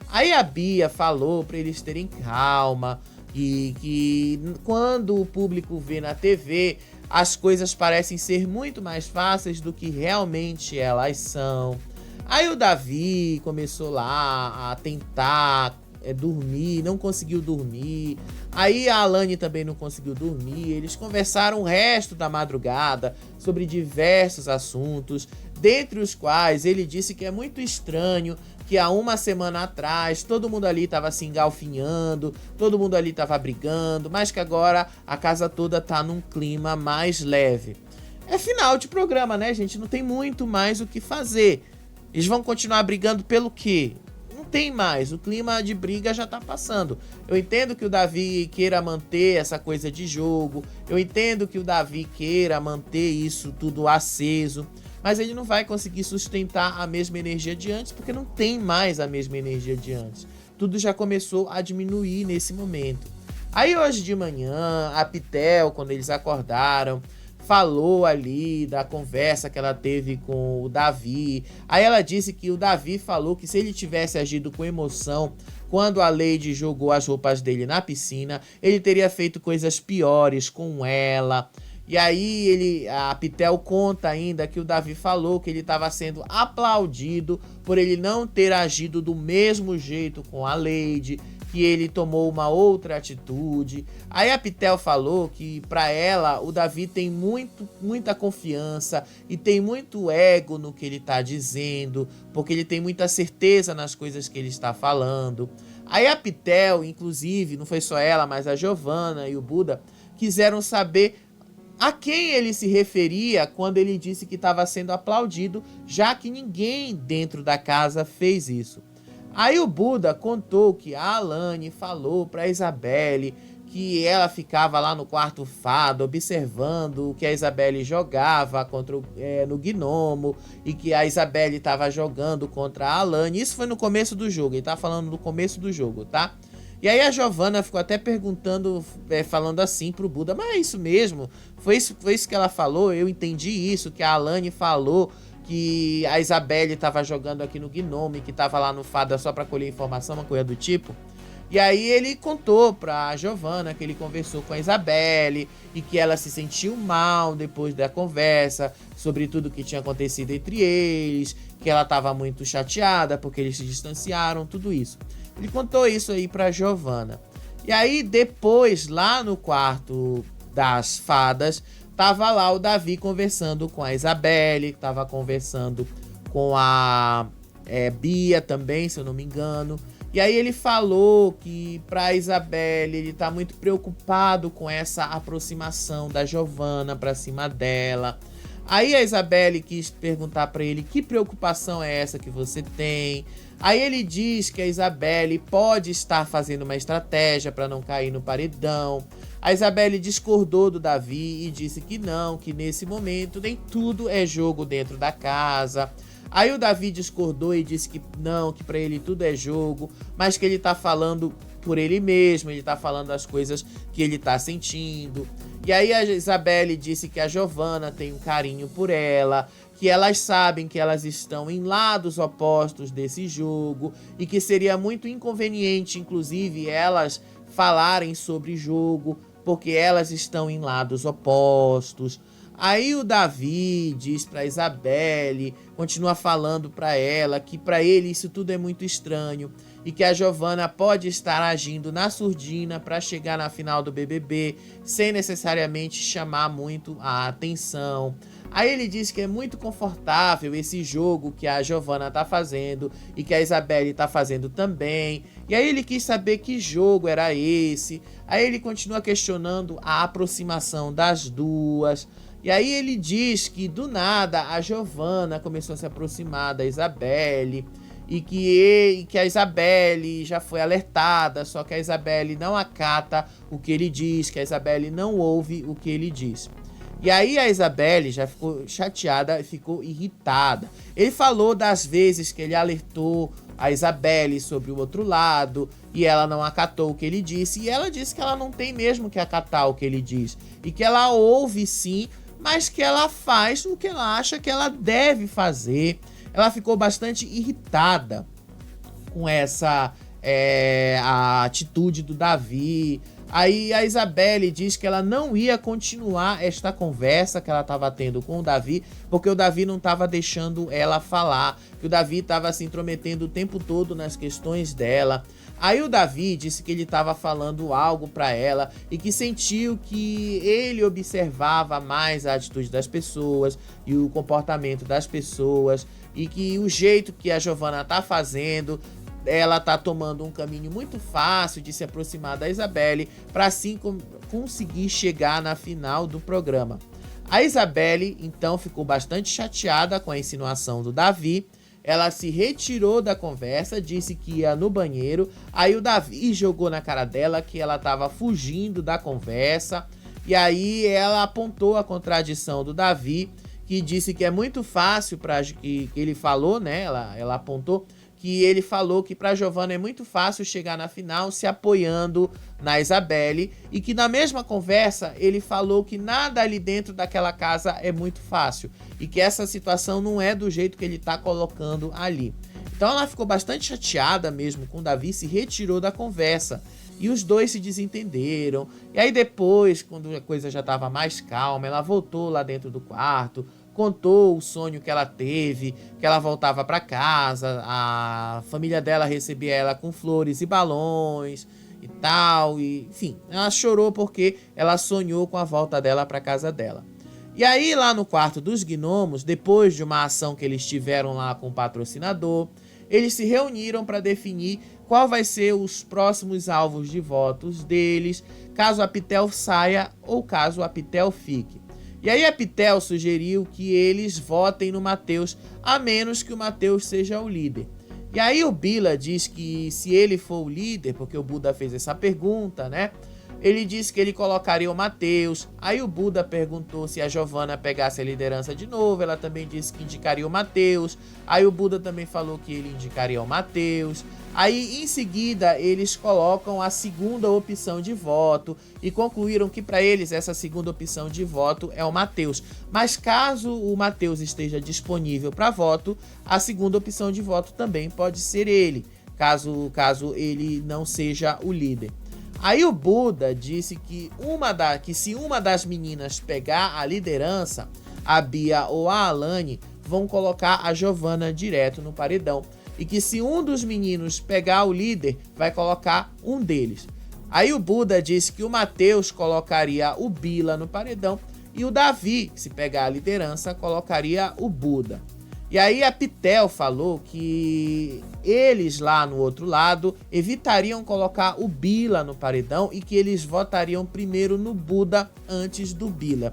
Aí a Bia falou para eles terem calma e que quando o público vê na TV, as coisas parecem ser muito mais fáceis do que realmente elas são. Aí o Davi começou lá a tentar dormir, não conseguiu dormir. Aí a Alane também não conseguiu dormir. Eles conversaram o resto da madrugada sobre diversos assuntos, dentre os quais ele disse que é muito estranho que há uma semana atrás todo mundo ali estava se engalfinhando, todo mundo ali estava brigando, mas que agora a casa toda tá num clima mais leve. É final de programa, né, gente? Não tem muito mais o que fazer. Eles vão continuar brigando pelo quê? Não tem mais, o clima de briga já tá passando. Eu entendo que o Davi queira manter essa coisa de jogo, eu entendo que o Davi queira manter isso tudo aceso, mas ele não vai conseguir sustentar a mesma energia de antes, porque não tem mais a mesma energia de antes. Tudo já começou a diminuir nesse momento. Aí hoje de manhã, a Pitel, quando eles acordaram, falou ali da conversa que ela teve com o Davi. Aí ela disse que o Davi falou que se ele tivesse agido com emoção quando a Lady jogou as roupas dele na piscina, ele teria feito coisas piores com ela. E aí a Pitel conta ainda que o Davi falou que ele estava sendo aplaudido por ele não ter agido do mesmo jeito com a Lady, que ele tomou uma outra atitude. Aí a Pitel falou que para ela o Davi tem muita confiança e tem muito ego no que ele está dizendo, porque ele tem muita certeza nas coisas que ele está falando. Aí a Pitel, inclusive, não foi só ela, mas a Giovana e o Buda quiseram saber a quem ele se referia quando ele disse que estava sendo aplaudido, já que ninguém dentro da casa fez isso. Aí o Buda contou que a Alane falou para Isabelle que ela ficava lá no quarto fado observando o que a Isabelle jogava no gnomo e que a Isabelle estava jogando contra a Alane. Isso foi no começo do jogo, ele tá falando no começo do jogo, tá? E aí a Giovana ficou até perguntando, falando assim pro Buda, mas é isso mesmo? Foi isso que ela falou? Eu entendi isso, que a Alane falou que a Isabelle estava jogando aqui no Gnome, que estava lá no Fada só para colher informação, uma coisa do tipo. E aí ele contou pra Giovana que ele conversou com a Isabelle e que ela se sentiu mal depois da conversa sobre tudo que tinha acontecido entre eles, que ela estava muito chateada porque eles se distanciaram, tudo isso. Ele contou isso aí pra Giovana. E aí depois, lá no quarto das fadas, tava lá o Davi conversando com a Isabelle, tava conversando com a Bia também, se eu não me engano. E aí ele falou que pra Isabelle ele tá muito preocupado com essa aproximação da Giovana pra cima dela. Aí a Isabelle quis perguntar pra ele que preocupação é essa que você tem. Aí ele diz que a Isabelle pode estar fazendo uma estratégia para não cair no paredão. A Isabelle discordou do Davi e disse que não, que nesse momento nem tudo é jogo dentro da casa. Aí o Davi discordou e disse que não, que pra ele tudo é jogo, mas que ele tá falando por ele mesmo, ele tá falando as coisas que ele tá sentindo. E aí a Isabelle disse que a Giovanna tem um carinho por ela, que elas sabem que elas estão em lados opostos desse jogo e que seria muito inconveniente, inclusive, elas falarem sobre jogo, porque elas estão em lados opostos. Aí o Davi diz pra Isabelle, continua falando pra ela que pra ele isso tudo é muito estranho e que a Giovanna pode estar agindo na surdina pra chegar na final do BBB sem necessariamente chamar muito a atenção. Aí ele diz que é muito confortável esse jogo que a Giovanna tá fazendo e que a Isabelle tá fazendo também. E aí ele quis saber que jogo era esse. Aí ele continua questionando a aproximação das duas. E aí ele diz que do nada a Giovanna começou a se aproximar da Isabelle e que a Isabelle já foi alertada, só que a Isabelle não acata o que ele diz, que a Isabelle não ouve o que ele diz. E aí a Isabelle já ficou chateada, ficou irritada. Ele falou das vezes que ele alertou a Isabelle sobre o outro lado e ela não acatou o que ele disse. E ela disse que ela não tem mesmo que acatar o que ele diz e que ela ouve sim, mas que ela faz o que ela acha que ela deve fazer. Ela ficou bastante irritada com essa a atitude do Davi. Aí a Isabelle diz que ela não ia continuar esta conversa que ela estava tendo com o Davi, porque o Davi não estava deixando ela falar, que o Davi estava se intrometendo o tempo todo nas questões dela. Aí o Davi disse que ele estava falando algo para ela e que sentiu que ele observava mais a atitude das pessoas e o comportamento das pessoas e que o jeito que a Giovanna tá fazendo, ela tá tomando um caminho muito fácil de se aproximar da Isabelle para assim conseguir chegar na final do programa. A Isabelle então ficou bastante chateada com a insinuação do Davi. Ela se retirou da conversa, disse que ia no banheiro. Aí o Davi jogou na cara dela que ela estava fugindo da conversa. E aí ela apontou a contradição do Davi, que disse que é muito fácil para que ele falou, né? Ela apontou que ele falou que para Giovanna é muito fácil chegar na final se apoiando na Isabelle e que na mesma conversa ele falou que nada ali dentro daquela casa é muito fácil e que essa situação não é do jeito que ele tá colocando ali. Então ela ficou bastante chateada mesmo com o Davi, se retirou da conversa e os dois se desentenderam. E aí depois, quando a coisa já estava mais calma, ela voltou lá dentro do quarto, contou o sonho que ela teve, que ela voltava para casa, a família dela recebia ela com flores e balões e tal, e enfim, ela chorou porque ela sonhou com a volta dela para casa dela. E aí lá no quarto dos gnomos, depois de uma ação que eles tiveram lá com o patrocinador, eles se reuniram para definir qual vai ser os próximos alvos de votos deles, caso a Pitel saia ou caso a Pitel fique. E aí a Pitel sugeriu que eles votem no Matheus, a menos que o Matheus seja o líder. E aí o Bila diz que se ele for o líder, porque o Buda fez essa pergunta, né? Ele disse que ele colocaria o Matheus. Aí o Buda perguntou se a Giovanna pegasse a liderança de novo. Ela também disse que indicaria o Matheus. Aí o Buda também falou que ele indicaria o Matheus. Aí em seguida eles colocam a segunda opção de voto e concluíram que para eles essa segunda opção de voto é o Matheus. Mas caso o Matheus esteja disponível para voto, a segunda opção de voto também pode ser ele, caso ele não seja o líder. Aí o Buda disse que se uma das meninas pegar a liderança, a Bia ou a Alane vão colocar a Giovanna direto no paredão. E que se um dos meninos pegar o líder, vai colocar um deles. Aí o Buda disse que o Matheus colocaria o Bila no paredão e o Davi, se pegar a liderança, colocaria o Buda. E aí a Pitel falou que eles lá no outro lado evitariam colocar o Bila no paredão e que eles votariam primeiro no Buda antes do Bila.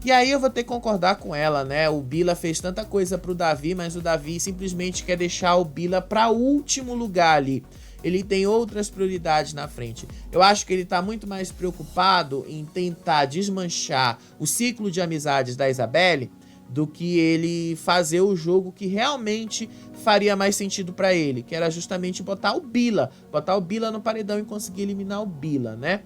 E aí eu vou ter que concordar com ela, né? O Bila fez tanta coisa pro Davi, mas o Davi simplesmente quer deixar o Bila para último lugar ali. Ele tem outras prioridades na frente. Eu acho que ele tá muito mais preocupado em tentar desmanchar o ciclo de amizades da Isabelle, do que ele fazer o jogo que realmente faria mais sentido para ele, que era justamente botar o Bila no paredão e conseguir eliminar o Bila, né?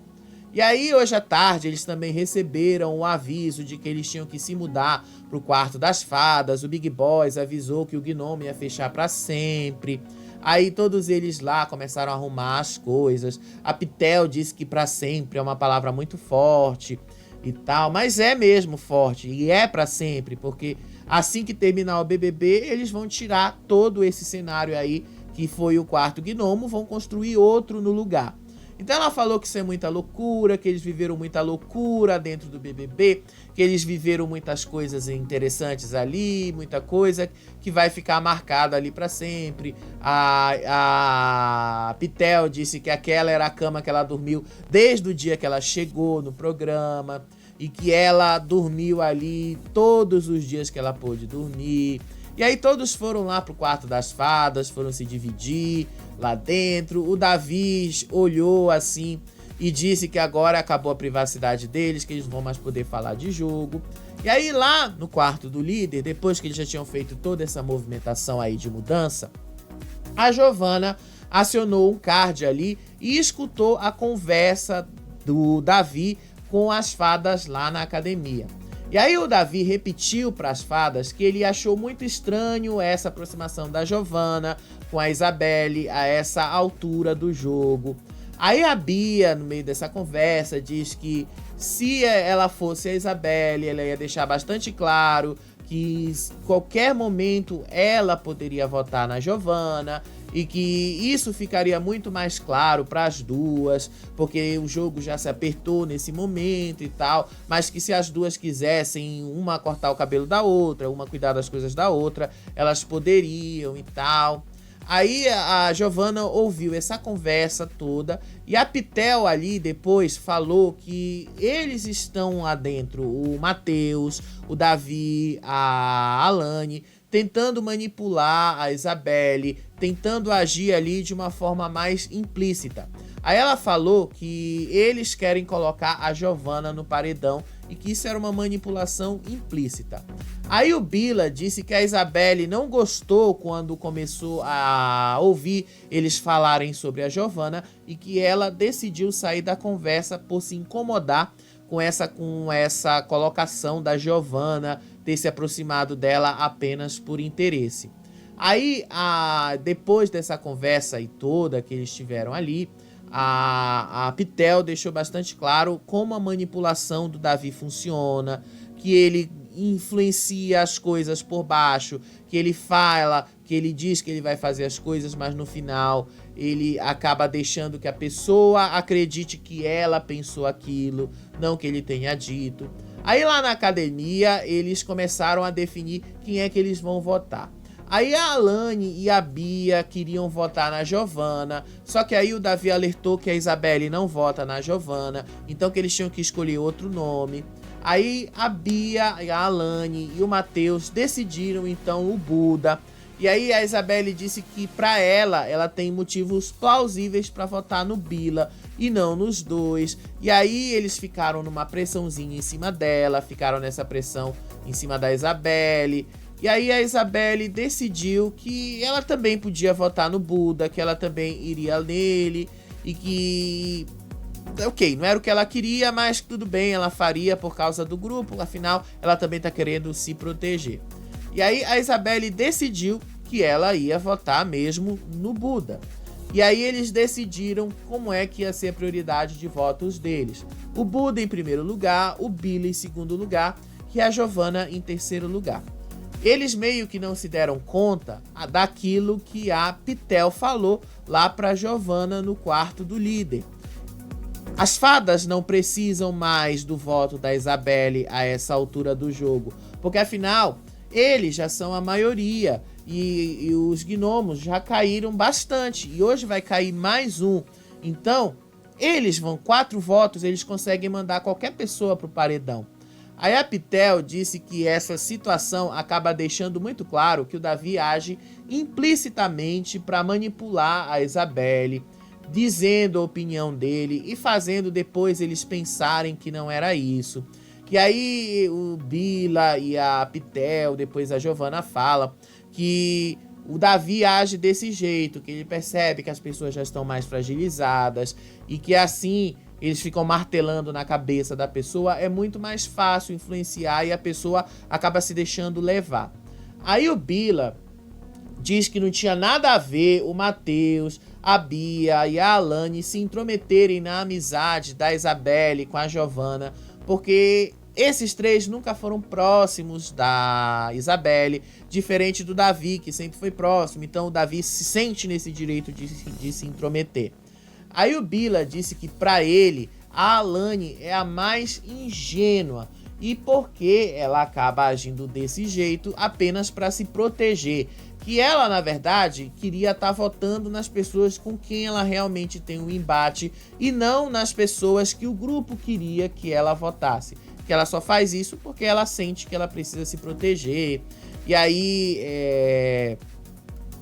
E aí, hoje à tarde, eles também receberam o aviso de que eles tinham que se mudar pro quarto das fadas. O Big Boss avisou que o Gnomo ia fechar para sempre. Aí todos eles lá começaram a arrumar as coisas. A Pitel disse que para sempre é uma palavra muito forte e tal, mas é mesmo forte e é para sempre, porque assim que terminar o BBB, eles vão tirar todo esse cenário aí que foi o quarto Gnomo, vão construir outro no lugar. Então ela falou que isso é muita loucura, que eles viveram muita loucura dentro do BBB, que eles viveram muitas coisas interessantes ali, muita coisa que vai ficar marcada ali para sempre. A Pitel disse que aquela era a cama que ela dormiu desde o dia que ela chegou no programa e que ela dormiu ali todos os dias que ela pôde dormir. E aí todos foram lá pro quarto das fadas, foram se dividir lá dentro. O Davi olhou assim e disse que agora acabou a privacidade deles, que eles não vão mais poder falar de jogo. E aí lá no quarto do líder, depois que eles já tinham feito toda essa movimentação aí de mudança, a Giovanna acionou um card ali e escutou a conversa do Davi com as fadas lá na academia. E aí o Davi repetiu para as fadas que ele achou muito estranho essa aproximação da Giovanna com a Isabelle a essa altura do jogo. Aí a Bia, no meio dessa conversa, diz que se ela fosse a Isabelle, ela ia deixar bastante claro que em qualquer momento ela poderia votar na Giovanna e que isso ficaria muito mais claro para as duas, porque o jogo já se apertou nesse momento e tal, mas que se as duas quisessem uma cortar o cabelo da outra, uma cuidar das coisas da outra, elas poderiam e tal. Aí a Giovanna ouviu essa conversa toda e a Pitel ali depois falou que eles estão lá dentro, o Matheus, o Davi, a Alane, tentando manipular a Isabelle, tentando agir ali de uma forma mais implícita. Aí ela falou que eles querem colocar a Giovanna no paredão e que isso era uma manipulação implícita. Aí o Bila disse que a Isabelle não gostou quando começou a ouvir eles falarem sobre a Giovanna e que ela decidiu sair da conversa por se incomodar com essa colocação da Giovanna ter se aproximado dela apenas por interesse. Aí, depois dessa conversa aí toda que eles tiveram ali, a Pitel deixou bastante claro como a manipulação do Davi funciona, que ele influencia as coisas por baixo, que ele fala, que ele diz que ele vai fazer as coisas, mas no final ele acaba deixando que a pessoa acredite que ela pensou aquilo, não que ele tenha dito. Aí lá na academia eles começaram a definir quem é que eles vão votar. Aí a Alane e a Bia queriam votar na Giovanna, só que aí o Davi alertou que a Isabelle não vota na Giovanna, então que eles tinham que escolher outro nome. Aí a Bia, a Alane e o Matheus decidiram então o Buda. E aí a Isabelle disse que para ela tem motivos plausíveis para votar no Bila e não nos dois. E aí eles ficaram numa pressãozinha em cima dela, ficaram nessa pressão em cima da Isabelle. E aí a Isabelle decidiu que ela também podia votar no Buda, que ela também iria nele e que... Ok, não era o que ela queria, mas tudo bem, ela faria por causa do grupo, afinal ela também tá querendo se proteger. E aí a Isabelle decidiu que ela ia votar mesmo no Buda. E aí eles decidiram como é que ia ser a prioridade de votos deles. O Buda em primeiro lugar, o Bila em segundo lugar e a Giovanna em terceiro lugar. Eles meio que não se deram conta daquilo que a Pitel falou lá pra Giovanna no quarto do líder. As fadas não precisam mais do voto da Isabelle a essa altura do jogo, porque afinal eles já são a maioria e os gnomos já caíram bastante e hoje vai cair mais um. Então eles vão 4 votos, eles conseguem mandar qualquer pessoa pro paredão. Aí a Pitel disse que essa situação acaba deixando muito claro que o Davi age implicitamente para manipular a Isabelle, dizendo a opinião dele e fazendo depois eles pensarem que não era isso, Que aí o Bila e a Pitel, depois a Giovana fala que o Davi age desse jeito, que ele percebe que as pessoas já estão mais fragilizadas e que assim eles ficam martelando na cabeça da pessoa, é muito mais fácil influenciar e a pessoa acaba se deixando levar. Aí o Bila diz que não tinha nada a ver o Matheus, a Bia e a Alane se intrometerem na amizade da Isabelle com a Giovana, porque esses três nunca foram próximos da Isabelle, diferente do Davi, que sempre foi próximo. Então o Davi se sente nesse direito de se intrometer. Aí o Bila disse que pra ele a Alane é a mais ingênua e porque ela acaba agindo desse jeito apenas para se proteger. Que ela, na verdade, queria estar votando nas pessoas com quem ela realmente tem um embate e não nas pessoas que o grupo queria que ela votasse. Que ela só faz isso porque ela sente que ela precisa se proteger. E aí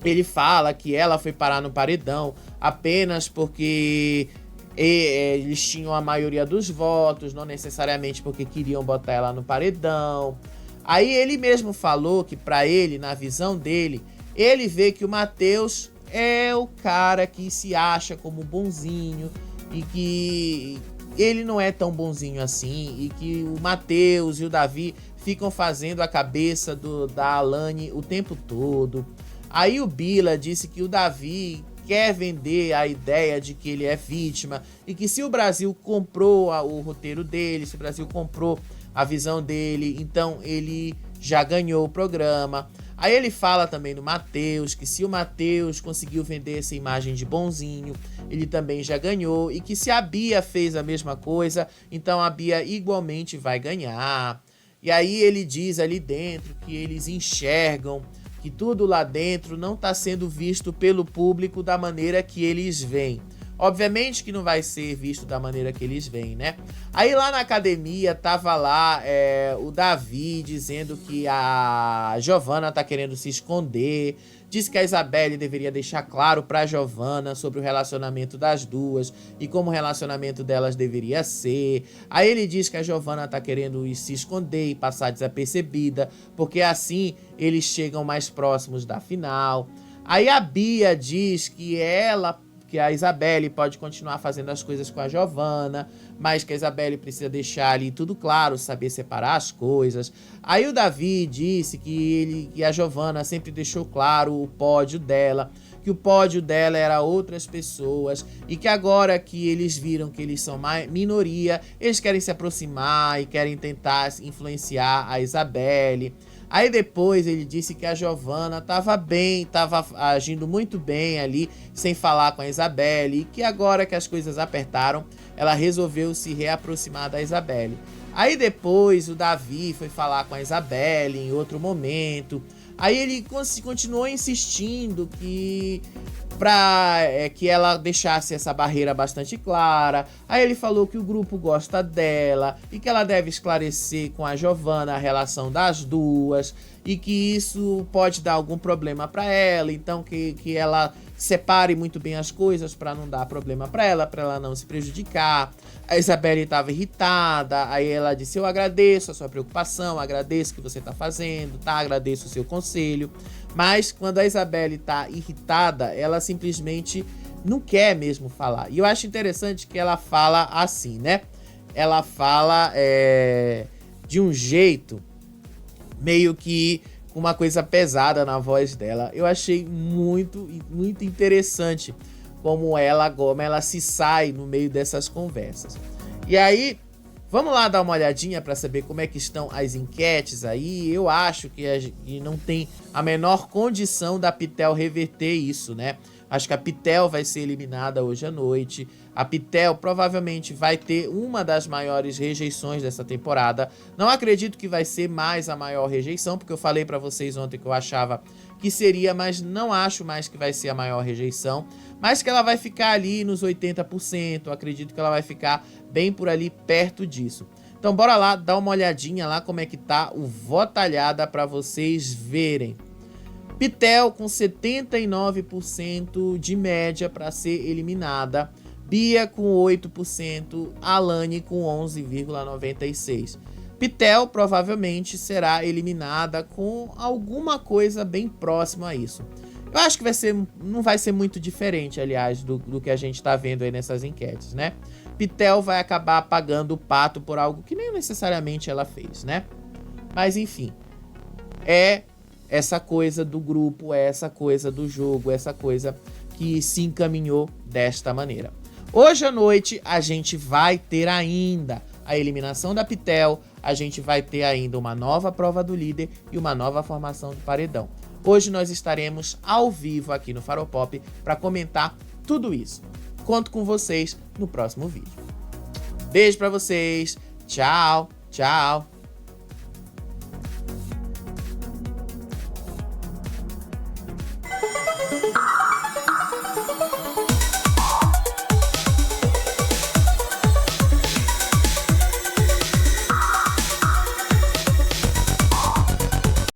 ele fala que ela foi parar no paredão apenas porque eles tinham a maioria dos votos, não necessariamente porque queriam botar ela no paredão. Aí ele mesmo falou que pra ele, na visão dele, ele vê que o Matheus é o cara que se acha como bonzinho e que ele não é tão bonzinho assim e que o Matheus e o Davi ficam fazendo a cabeça da Alane o tempo todo. Aí o Bila disse que o Davi quer vender a ideia de que ele é vítima e que se o Brasil comprou o roteiro dele, se o Brasil comprou a visão dele, então ele já ganhou o programa. Aí ele fala também do Matheus, que se o Matheus conseguiu vender essa imagem de bonzinho, ele também já ganhou. E que se a Bia fez a mesma coisa, então a Bia igualmente vai ganhar. E aí ele diz ali dentro que eles enxergam que tudo lá dentro não está sendo visto pelo público da maneira que eles veem. Obviamente que não vai ser visto da maneira que eles veem, né? Aí lá na academia tava lá o Davi dizendo que a Giovana tá querendo se esconder. Disse que a Isabelle deveria deixar claro pra Giovana sobre o relacionamento das duas e como o relacionamento delas deveria ser. Aí ele diz que a Giovana tá querendo se esconder e passar desapercebida, porque assim eles chegam mais próximos da final. Aí a Bia diz que a Isabelle pode continuar fazendo as coisas com a Giovana, mas que a Isabelle precisa deixar ali tudo claro, saber separar as coisas. Aí o Davi disse que a Giovana sempre deixou claro o pódio dela, que o pódio dela era outras pessoas e que agora que eles viram que eles são minoria, eles querem se aproximar e querem tentar influenciar a Isabelle. Aí depois ele disse que a Giovana tava agindo muito bem ali, sem falar com a Isabelle, e que agora que as coisas apertaram, ela resolveu se reaproximar da Isabelle. Aí depois o Davi foi falar com a Isabelle em outro momento. Aí ele continuou insistindo que que ela deixasse essa barreira bastante clara. Aí ele falou que o grupo gosta dela e que ela deve esclarecer com a Giovana a relação das duas e que isso pode dar algum problema para ela, então que ela separe muito bem as coisas para não dar problema para ela não se prejudicar. A Isabelle estava irritada, aí ela disse: eu agradeço a sua preocupação, agradeço o que você tá fazendo, tá? Agradeço o seu conselho. Mas quando a Isabelle tá irritada, ela simplesmente não quer mesmo falar. E eu acho interessante que ela fala assim, né? Ela fala de um jeito meio que com uma coisa pesada na voz dela. Eu achei muito, muito interessante como ela se sai no meio dessas conversas. E aí, vamos lá dar uma olhadinha para saber como é que estão as enquetes aí. Eu acho que não tem a menor condição da Pitel reverter isso, né? Acho que a Pitel vai ser eliminada hoje à noite. A Pitel provavelmente vai ter uma das maiores rejeições dessa temporada. Não acredito que vai ser mais a maior rejeição, porque eu falei pra vocês ontem que eu achava que seria, mas não acho mais que vai ser a maior rejeição. Mas que ela vai ficar ali nos 80%. Eu acredito que ela vai ficar bem por ali perto disso. Então bora lá dar uma olhadinha lá como é que tá o Votalhada pra vocês verem. Pitel com 79% de média para ser eliminada. Bia com 8%, Alane com 11,96%. Pitel provavelmente será eliminada com alguma coisa bem próxima a isso. Eu acho que não vai ser muito diferente, aliás, do que a gente tá vendo aí nessas enquetes, né? Pitel vai acabar pagando o pato por algo que nem necessariamente ela fez, né? Mas enfim, é essa coisa do grupo, é essa coisa do jogo, essa coisa que se encaminhou desta maneira. Hoje à noite a gente vai ter ainda a eliminação da Pitel, a gente vai ter ainda uma nova prova do líder e uma nova formação de paredão. Hoje nós estaremos ao vivo aqui no Faropop para comentar tudo isso. Conto com vocês no próximo vídeo. Beijo para vocês, tchau, tchau.